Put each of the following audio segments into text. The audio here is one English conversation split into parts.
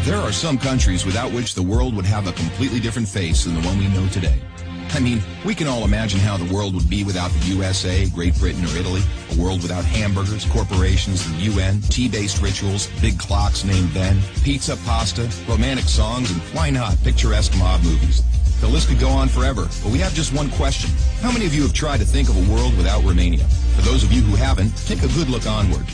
There are some countries without which the world would have a completely different face than the one we know today. I mean, we can all imagine how the world would be without the USA, Great Britain, or Italy. A world without hamburgers, corporations, the UN, tea-based rituals, big clocks named Ben, pizza, pasta, romantic songs, and why not, picturesque mob movies. The list could go on forever, but we have just one question. How many of you have tried to think of a world without Romania? For those of you who haven't, take a good look onward.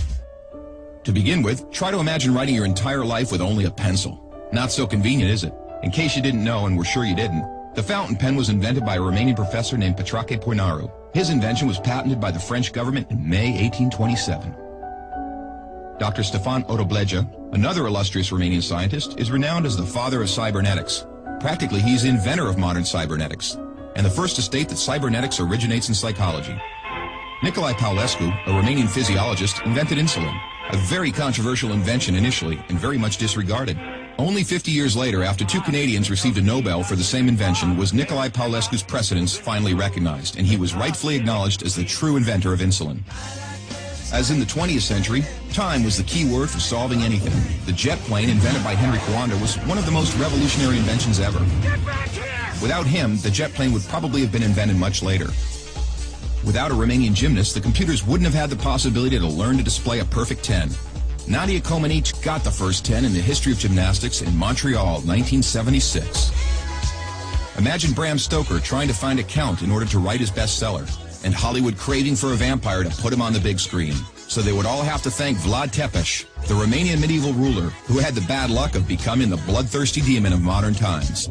To begin with, try to imagine writing your entire life with only a pencil. Not so convenient, is it? In case you didn't know, and we're sure you didn't, the fountain pen was invented by a Romanian professor named Petrache Poinaru. His invention was patented by the French government in May 1827. Dr. Stefan Odobleja, another illustrious Romanian scientist, is renowned as the father of cybernetics. Practically, he's the inventor of modern cybernetics, and the first to state that cybernetics originates in psychology. Nicolae Paulescu, a Romanian physiologist, invented insulin, a very controversial invention initially and very much disregarded. Only 50 years later, after two Canadians received a Nobel for the same invention, was Nicolae Paulescu's precedence finally recognized, and he was rightfully acknowledged as the true inventor of insulin. As in the 20th century, time was the key word for solving anything. The jet plane, invented by Henry Coanda, was one of the most revolutionary inventions ever. Without him, the jet plane would probably have been invented much later. Without a Romanian gymnast, the computers wouldn't have had the possibility to learn to display a perfect 10. Nadia Comaneci got the first 10 in the history of gymnastics in Montreal, 1976. Imagine Bram Stoker trying to find a count in order to write his bestseller, and Hollywood craving for a vampire to put him on the big screen. So they would all have to thank Vlad Tepes, the Romanian medieval ruler, who had the bad luck of becoming the bloodthirsty demon of modern times.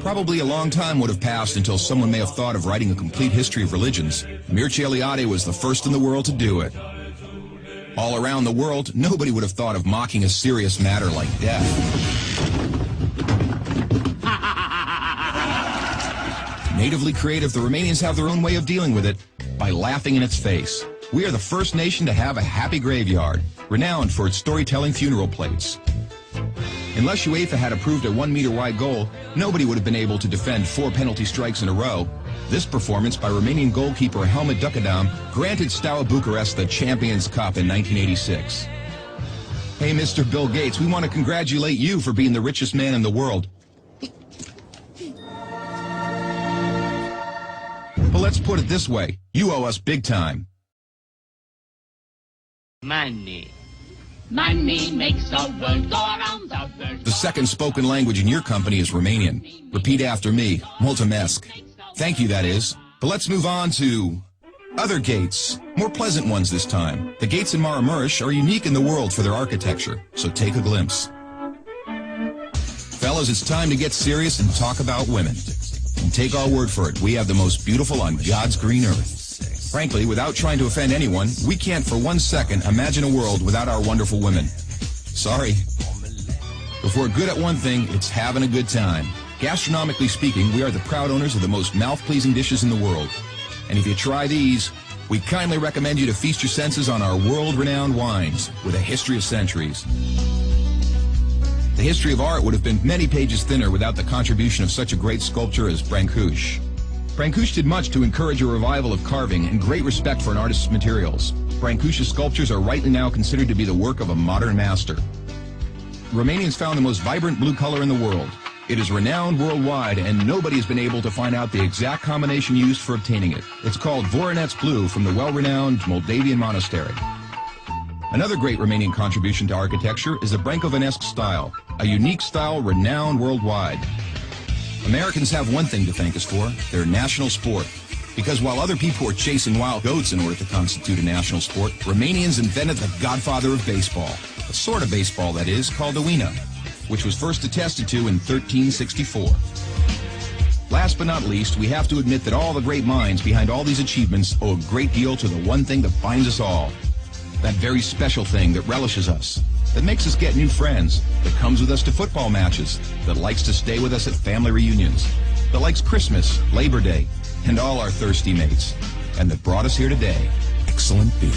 Probably a long time would have passed until someone may have thought of writing a complete history of religions. Mircea Eliade was the first in the world to do it. All around the world, nobody would have thought of mocking a serious matter like death. Natively creative, the Romanians have their own way of dealing with it, by laughing in its face. We are the first nation to have a happy graveyard, renowned for its storytelling funeral plates. Unless UEFA had approved a 1-meter-wide goal, nobody would have been able to defend 4 penalty strikes in a row. This performance by Romanian goalkeeper Helmut Ducadam granted Steaua Bucharest the Champions Cup in 1986. Hey, Mr. Bill Gates, we want to congratulate you for being the richest man in the world. But let's put it this way, you owe us big time. Money. Money makes the world go around, the world. The second spoken language in your company is Romanian. Repeat after me, mulțumesc. Thank you, that is. But let's move on to other gates, more pleasant ones this time. The gates in Maramureș are unique in the world for their architecture, so take a glimpse. Fellas, it's time to get serious and talk about women. And take our word for it, we have the most beautiful on God's green earth. Frankly, without trying to offend anyone, we can't for 1 second imagine a world without our wonderful women. Sorry. If we're good at one thing, it's having a good time. Gastronomically speaking, we are the proud owners of the most mouth-pleasing dishes in the world. And if you try these, we kindly recommend you to feast your senses on our world-renowned wines with a history of centuries. The history of art would have been many pages thinner without the contribution of such a great sculptor as Brancusi. Brancusi did much to encourage a revival of carving and great respect for an artist's materials. Brancusi's sculptures are rightly now considered to be the work of a modern master. Romanians found the most vibrant blue color in the world. It is renowned worldwide, and nobody has been able to find out the exact combination used for obtaining it. It's called Voronezh blue from the well-renowned Moldavian monastery. Another great Romanian contribution to architecture is the Brâncovenesque style, a unique style renowned worldwide. Americans have one thing to thank us for, their national sport. Because while other people were chasing wild goats in order to constitute a national sport, Romanians invented the godfather of baseball, a sort of baseball that is, called the Uina, which was first attested to in 1364. Last but not least, we have to admit that all the great minds behind all these achievements owe a great deal to the one thing that binds us all. That very special thing that relishes us, that makes us get new friends, that comes with us to football matches, that likes to stay with us at family reunions, that likes Christmas, Labor Day, and all our thirsty mates, and that brought us here today, excellent beer.